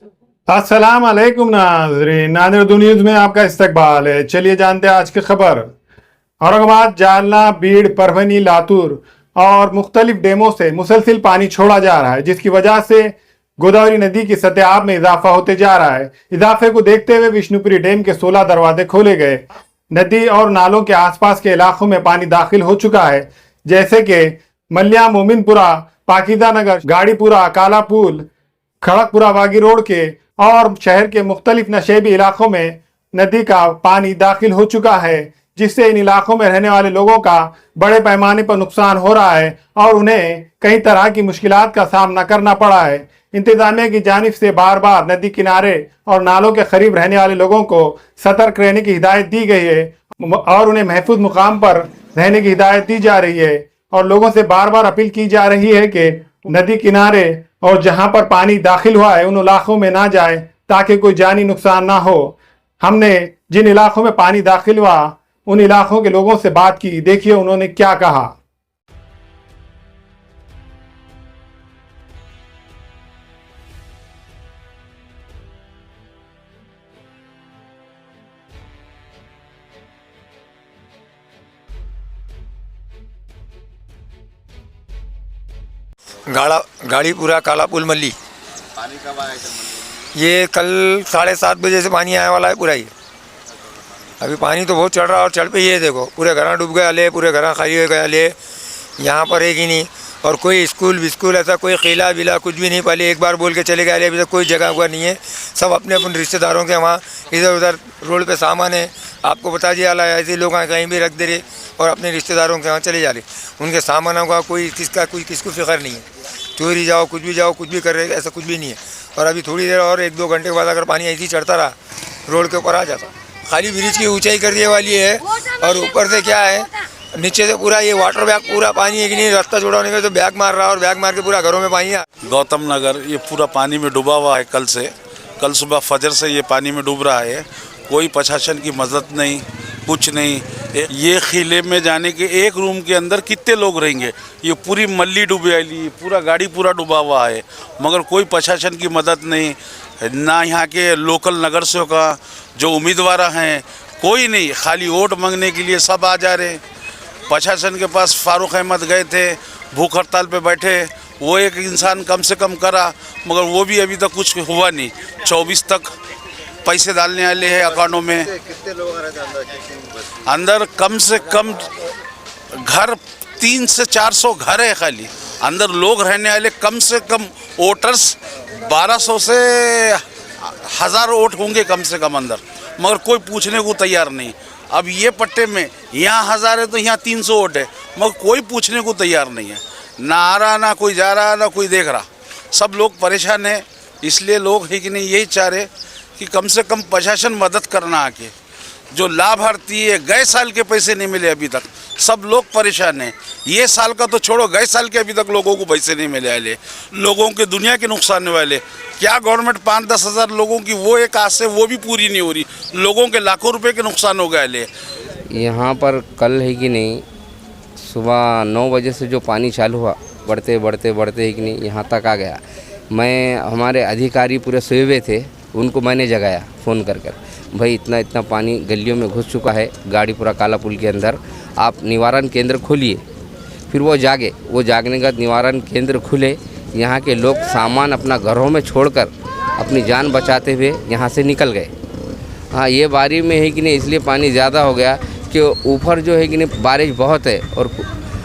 अस्सलाम वालेकुम नाज़रीन, नादिर न्यूज़ में आपका इस्तकबाल है। चलिए जानते हैं आज की खबर। औरंगाबाद, जालना, बीड़, परभनी, लातूर और मुख्तलिफ डैमों से मुसलसिल पानी छोड़ा जा रहा है, जिसकी वजह से गोदावरी नदी की सतह में इजाफा होते जा रहा है। इजाफे को देखते हुए विष्णुपुरी डैम के 16 दरवाजे खोले गए। नदी और नालों के आसपास के इलाकों में पानी दाखिल हो चुका है, जैसे कि मल्या, मोमिनपुरा, पाकिजा नगर, गाड़ीपुरा, कालापुल, खड़गपुरा, वागी रोड के और शहर के मुख्तलिफ नशेबी इलाकों में नदी का पानी दाखिल हो चुका है, जिससे इन इलाकों में रहने वाले लोगों का बड़े पैमाने पर नुकसान हो रहा है और उन्हें कई तरह की मुश्किलात का सामना करना पड़ा है। इंतजामिया की जानिब से बार बार नदी किनारे और नालों के करीब रहने वाले लोगों को सतर्क रहने की हिदायत दी गई है और उन्हें महफूज मुकाम पर रहने की हिदायत दी जा रही है और लोगों से बार बार अपील की जा रही है कि नदी किनारे और जहां पर पानी दाखिल हुआ है उन इलाकों में ना जाए, ताकि कोई जानी नुकसान ना हो। हमने जिन इलाकों में पानी दाखिल हुआ उन इलाकों के लोगों से बात की, देखिए उन्होंने क्या कहा। गाड़ीपुरा, कालापुल, मल्ली। पानी कब आया कल? ये कल 7:30 बजे से पानी आने वाला है पूरा ही। अभी पानी तो बहुत चढ़ रहा है और चढ़ पे ये देखो पूरे घर डूब गए, अले पूरे घर खाली हो गए, अले यहाँ पर एक ही नहीं। और कोई स्कूल विस्कूल ऐसा कोई किला विला कुछ भी नहीं। पहले एक बार बोल के चले गए, अले अभी तक कोई जगह हुआ नहीं है। सब अपने अपने रिश्तेदारों के वहाँ इधर उधर रोड पे सामान है, आपको बता दिया ला, ऐसे लोग कहीं भी रख दे रहे और अपने रिश्तेदारों के वहाँ चले जा रहे। उनके सामानों का कोई किसको फिक्र नहीं है। चोरी जाओ कुछ भी जाओ कुछ भी कर रहे, ऐसा कुछ भी नहीं है। और अभी थोड़ी देर और 1-2 घंटे के बाद अगर पानी ऐसे ही चढ़ता रहा रोड के ऊपर आ जाता। खाली ब्रिज की ऊंचाई कर दिए वाली है और ऊपर से क्या है, नीचे से पूरा ये वाटर बैग पूरा पानी है कि नहीं, रास्ता छोड़ा होने का तो बैग मार रहा है और बैग मार के पूरा घरों में पानी है। गौतम नगर ये पूरा पानी में डूबा हुआ है। कल सुबह फजर से ये पानी में डूब रहा है। कोई प्रशासन की मदद नहीं, कुछ नहीं। ये किले में जाने के एक रूम के अंदर कितने लोग रहेंगे? ये पूरी मल्ली डूबी वाली, पूरा गाड़ी पूरा डूबा हुआ है, मगर कोई प्रशासन की मदद नहीं, ना यहाँ के लोकल नगर सेवक का जो उम्मीदवार हैं कोई नहीं। खाली वोट मांगने के लिए सब आ जा रहे। प्रशासन के पास फारूक अहमद गए थे, भूख हड़ताल पे बैठे, वो एक इंसान कम से कम करा, मगर वो भी अभी तक कुछ हुआ नहीं। 24 तक पैसे डालने वाले हैं अकाउंटों में। कितने लोग आ रहे थे अंदर? कम से कम घर 300 से 400 घर है खाली अंदर। लोग रहने वाले कम से कम वोटर्स 1200 से 1000 वोट होंगे कम से कम अंदर, मगर कोई पूछने को तैयार नहीं। अब ये पट्टे में यहाँ 1000 है तो यहाँ 300 वोट है, मगर कोई पूछने को तैयार नहीं है। ना आ रहा, ना कोई जा रहा, ना कोई देख रहा। सब लोग परेशान हैं। इसलिए लोग है कि नहीं यही चाह रहे कि कम से कम प्रशासन मदद करना आके। जो लाभार्थी है गए साल के पैसे नहीं मिले अभी तक, सब लोग परेशान हैं। ये साल का तो छोड़ो, गए साल के अभी तक लोगों को पैसे नहीं मिले वाले, लोगों के दुनिया के नुकसान वाले। क्या गवर्नमेंट 5-10 हज़ार लोगों की वो एक आस है वो भी पूरी नहीं हो रही, लोगों के लाखों रुपए के नुकसान हो गए वाले। यहाँ पर कल है कि नहीं सुबह 9 बजे से जो पानी चालू हुआ, बढ़ते बढ़ते बढ़ते है कि नहीं यहाँ तक आ गया। हमारे अधिकारी पूरे सोए हुए थे, उनको मैंने जगाया फ़ोन कर भाई इतना पानी गलियों में घुस चुका है गाड़ीपुरा कालापुल के अंदर, आप निवारण केंद्र खोलिए। फिर वो जागे, वो जागने के बाद निवारण केंद्र खुले। यहाँ के लोग सामान अपना घरों में छोड़कर अपनी जान बचाते हुए यहाँ से निकल गए। हाँ, ये बारी में है कि नहीं इसलिए पानी ज़्यादा हो गया कि ऊपर जो है कि नहीं बारिश बहुत है और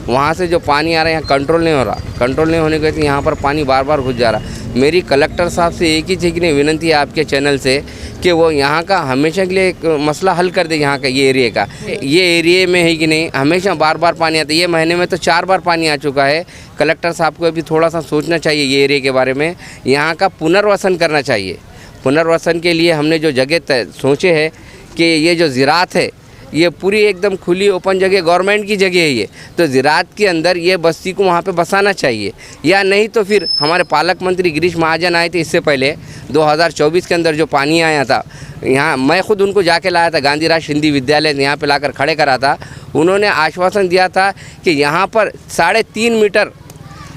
वहाँ से जो पानी आ रहा है यहाँ कंट्रोल नहीं हो रहा। कंट्रोल नहीं होने की वजह से यहाँ पर पानी बार बार घुस जा रहा। मेरी कलेक्टर साहब से एक ही चीज़ की विनती है आपके चैनल से कि वो यहाँ का हमेशा के लिए एक मसला हल कर दे। यहाँ का ये एरिया का, ये एरिया में है कि नहीं हमेशा बार बार पानी आता है। ये महीने में तो 4 बार पानी आ चुका है। कलेक्टर साहब को अभी थोड़ा सा सोचना चाहिए ये एरिया के बारे में, यहाँ का पुनर्वसन करना चाहिए। पुनर्वसन के लिए हमने जो जगह सोचे है कि ये जो ज़राअत है ये पूरी एकदम खुली ओपन जगह गवर्नमेंट की जगह है ये, तो ज़राअत के अंदर ये बस्ती को वहाँ पे बसाना चाहिए। या नहीं तो फिर हमारे पालक मंत्री गिरीश महाजन आए थे इससे पहले 2024 के अंदर जो पानी आया था यहाँ, मैं खुद उनको जाके लाया था, गांधीराज हिंदी विद्यालय यहाँ पे लाकर खड़े करा था। उन्होंने आश्वासन दिया था कि यहाँ पर 3.5 मीटर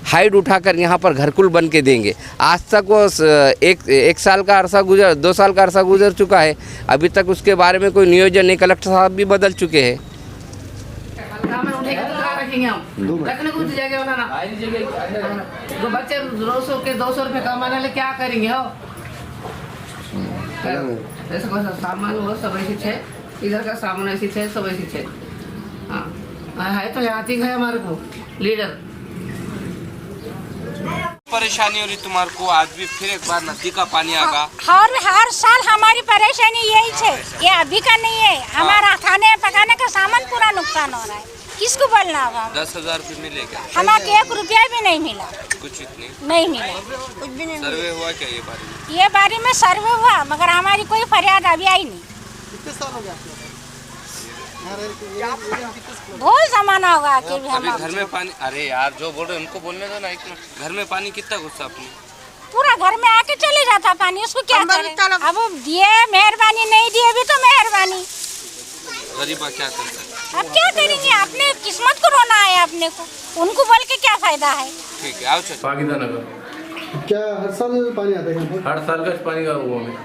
हाइट उठाकर यहाँ पर घरकुल बन के देंगे। आज तक वो एक साल का अरसा गुजर 2 साल का अरसा गुजर चुका है, अभी तक उसके बारे में कोई नियोजन नहीं। कलेक्टर साहब भी बदल चुके हैं। रखने को जगह होना ना, जो बच्चे 200 रुपये कमाने वाले क्या करेंगे हो? ऐसा कौन सा सामान हो, सब ऐसी है, इधर का सामान ऐसी है, सब ऐसी है। हाँ है तो यहाँ तक है हमारे को लीडर। परेशानी हो रही तुम्हारे को, आज भी फिर एक बार नदी का पानी आगा। हर साल हमारी परेशानी यही है, ये अभी का नहीं है। हमारा खाने पकाने का सामान पूरा नुकसान हो रहा है, किसको बोलना होगा? 10,000 रुपये मिलेगा, हमारे 1 रुपया भी नहीं मिला, कुछ इतनी नहीं मिला, कुछ भी नहीं। सर्वे हुआ क्या ये बारे में? ये बारे में सर्वे हुआ, मगर हमारी कोई फरियाद अभी आई नहीं। कितने साल हो गया बहुत जमाना होगा कि अभी घर में पानी, अरे यार जो बोल रहे उनको बोलने दो ना। एक मिनट, घर में पानी कितना घुसा अपने? पूरा घर में आके चले जाता पानी, उसको क्या करें? अब दिए मेहरबानी, नहीं दिए भी तो मेहरबानी। गरीबा क्या करता है? अब क्या करेंगे, अपने किस्मत को रोना है अपने को, उनको बोल के क्या फायदा है? ठीक है, आओ चलो। पाकिस्तान नगर क्या हर साल पानी आता है यहाँ पर? हर साल का पानी का वो में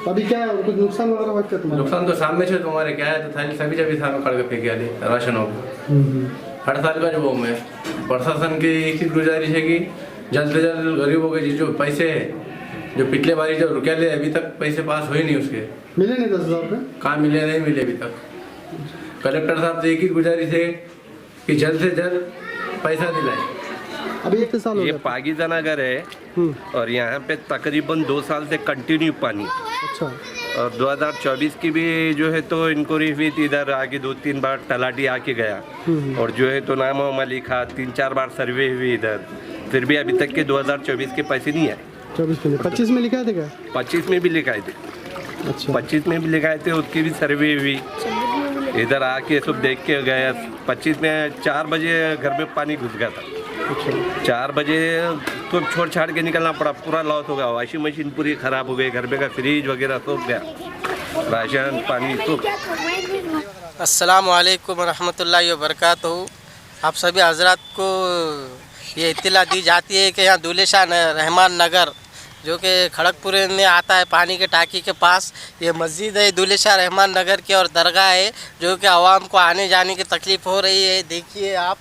अभी क्या है, कुछ नुकसान वगैरह हुआ क्या तुम्हारा? नुकसान तो सामने से तुम्हारे क्या है, तो थाली सभी जब सामने कड़ के फेंके आली राशन हो। हर साल का जो वो में प्रशासन की एक चीज गुजारिश है कि जल्द से जल्द गरीबों के जो पैसे है, जो पिछले बारी जो रुपया ले अभी तक पैसे पास हुए नहीं, उसके मिले नहीं 10,000 रुपये? कहाँ मिले, नहीं मिले अभी तक। कलेक्टर साहब से एक ही गुजारिश है कि जल्द से जल्द पैसा दिलाए। अभी 1 साल हो ये गया। पाकिस्तान नगर है और यहाँ पे तकरीबन 2 साल से कंटिन्यू पानी। अच्छा। और 2024 की भी जो है तो इंक्वायरी हुई थी, इधर आके 2-3 बार तलाटी आके गया और जो है तो नाम वामा लिखा, 3-4 बार सर्वे हुई इधर, फिर भी अभी तक के 2024 के पैसे नहीं आए। 25 में लिखा थे क्या? 25 में भी लिखाए थे। अच्छा। 25 में भी लिखाए थे, उसकी भी सर्वे हुई, इधर आके सब देख के गया। 25 में 4 बजे घर में पानी घुस गया था। 4 बजे तो छोड़ छाड़ के निकलना पड़ा, पूरा लॉस हो गया। वॉशिंग मशीन पूरी ख़राब हो गई, घर में का फ्रिज वगैरह सब गया, राशन पानी तो। अस्सलाम वालेकुम रहमतुल्लाहि व बरकातहू। आप सभी हजरात को ये इत्तला दी जाती है कि यहाँ दूल्हे शाह रहमान नगर जो कि खड़गपुर में आता है, पानी के टाँकी के पास ये मस्जिद है दूल्हे शाह रहमान नगर की, और दरगाह है जो कि आवाम को आने जाने की तकलीफ़ हो रही है। देखिए आप,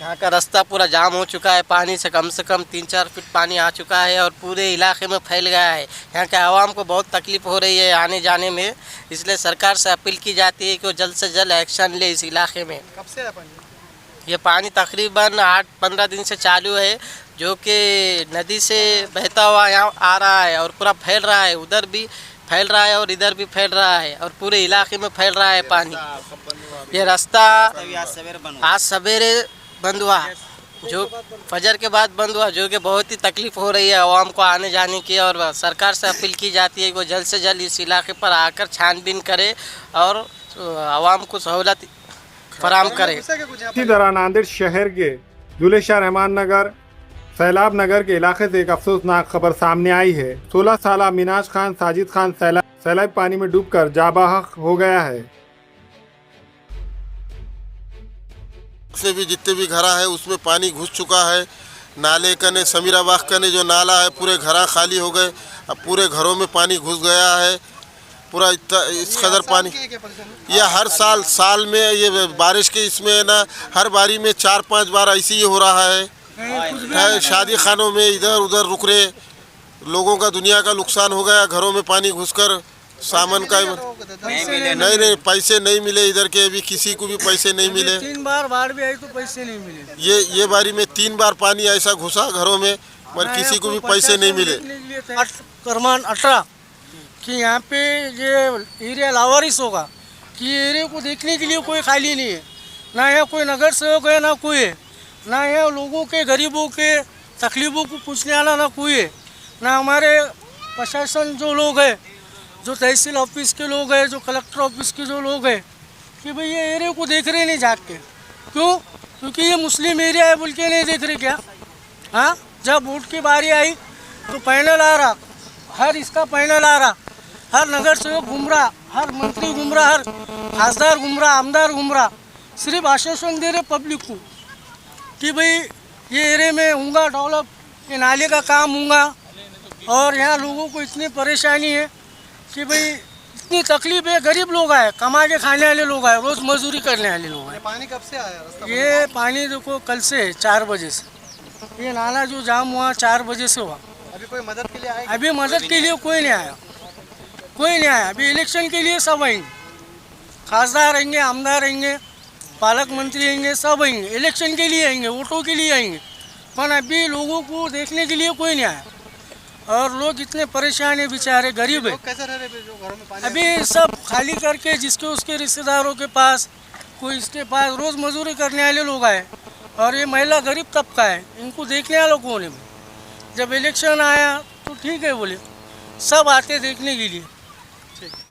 यहाँ का रास्ता पूरा जाम हो चुका है, पानी से कम 3-4 फीट पानी आ चुका है और पूरे इलाके में फैल गया है। यहाँ के आवाम को बहुत तकलीफ़ हो रही है आने जाने में, इसलिए सरकार से अपील की जाती है कि वो जल्द से जल्द एक्शन ले इस इलाके में। कब से है पानी? ये पानी तकरीबन 8-15 दिन से चालू है, जो कि नदी से बहता हुआ यहाँ आ रहा है और पूरा फैल रहा है, उधर भी फैल रहा है और इधर भी फैल रहा है और पूरे इलाके में फैल रहा है पानी। ये रास्ता आज सवेरे बंद हुआ, जो फजर के बाद बंद हुआ, जो कि बहुत ही तकलीफ़ हो रही है आवाम को आने जाने की, और सरकार से अपील की जाती है कि वो जल्द से जल्द इस इलाके पर आकर छानबीन करे और आवाम को सहूलत फराहम करे। इसी तरह नांदेड़ शहर के दूल्हे शाह रहमान नगर, सैलाब नगर के इलाके से एक अफसोसनाक खबर सामने आई है। 16 साला मिनाज खान साजिद खान सैलाब पानी में डूबकर जाबाहक हो गया है। से भी जितने भी घरा है उसमें पानी घुस चुका है। नाले कने समीराबाग कने जो नाला है पूरे घरा खाली हो गए, अब पूरे घरों में पानी घुस गया है पूरा। इतना इस कदर पानी ये हर साल में ये बारिश के इसमें ना हर बारी में 4-5 बार ऐसे ही हो रहा है। शादी खानों में इधर उधर रुक रहे लोगों का दुनिया का नुकसान हो गया, घरों में पानी घुसकर सामान का नहीं पैसे नहीं मिले, इधर के अभी किसी को भी पैसे नहीं मिले। 3 बार बाढ़ भी आई तो पैसे नहीं मिले। ये बारी में 3 बार पानी ऐसा घुसा घरों में, पर किसी को भी पैसे नहीं मिले। करमान 18 कि यहाँ पे ये एरिया लावारिस होगा कि एरिया को देखने के लिए कोई खाली नहीं है, ना यहाँ कोई नगर सेवक है ना कोई है, ना यहाँ लोगों के गरीबों के तकलीफ़ों को पूछने वाला ना कोई है, ना हमारे प्रशासन जो लोग हैं, जो तहसील ऑफिस के लोग हैं, जो कलेक्टर ऑफिस के जो लोग हैं, कि भाई ये एरिया को देख रहे नहीं जाग के। क्यों? क्योंकि ये मुस्लिम एरिया है बोल के नहीं देख रहे क्या? हाँ, जब वोट की बारी आई तो पैनल आ रहा, हर इसका पैनल आ रहा, हर नगर सेवक घूम रहा, हर मंत्री घूम रहा, हर खासदार घूम रहा, आमदार घूम रहा, सिर्फ आश्वासन दे रहे पब्लिक को कि भाई ये एरिया में होगा डेवलप, ये नाले का काम होगा। और यहाँ लोगों को इतनी परेशानी है कि भाई इतनी तकलीफ है। गरीब लोग आए, कमा के खाने वाले लोग आए, रोज़ मजदूरी करने वाले लोग आए। पानी कब से आया रास्ता? ये पानी देखो कल से 4 बजे से ये नाला जो जाम हुआ 4 बजे से हुआ। अभी कोई मदद के लिए आया? अभी मदद के लिए कोई नहीं आया, कोई नहीं आया। अभी इलेक्शन के लिए सब आएंगे, खासदार आएंगे, आमदार आएंगे, पालक मंत्री आएंगे, सब आएंगे। इलेक्शन के लिए आएंगे, वोटों के लिए आएंगे, पर अभी लोगों को देखने के लिए कोई नहीं आया। और लोग इतने परेशान है, बेचारे गरीब है। कैसे रह रहे जो घरों में पानी? अभी सब खाली करके जिसके उसके रिश्तेदारों के पास, कोई इसके पास रोज़ मजदूरी करने वाले लोग आए। और ये महिला गरीब तबका है, इनको देखने वाला कौन है? जब इलेक्शन आया तो ठीक है बोले, सब आते देखने के लिए।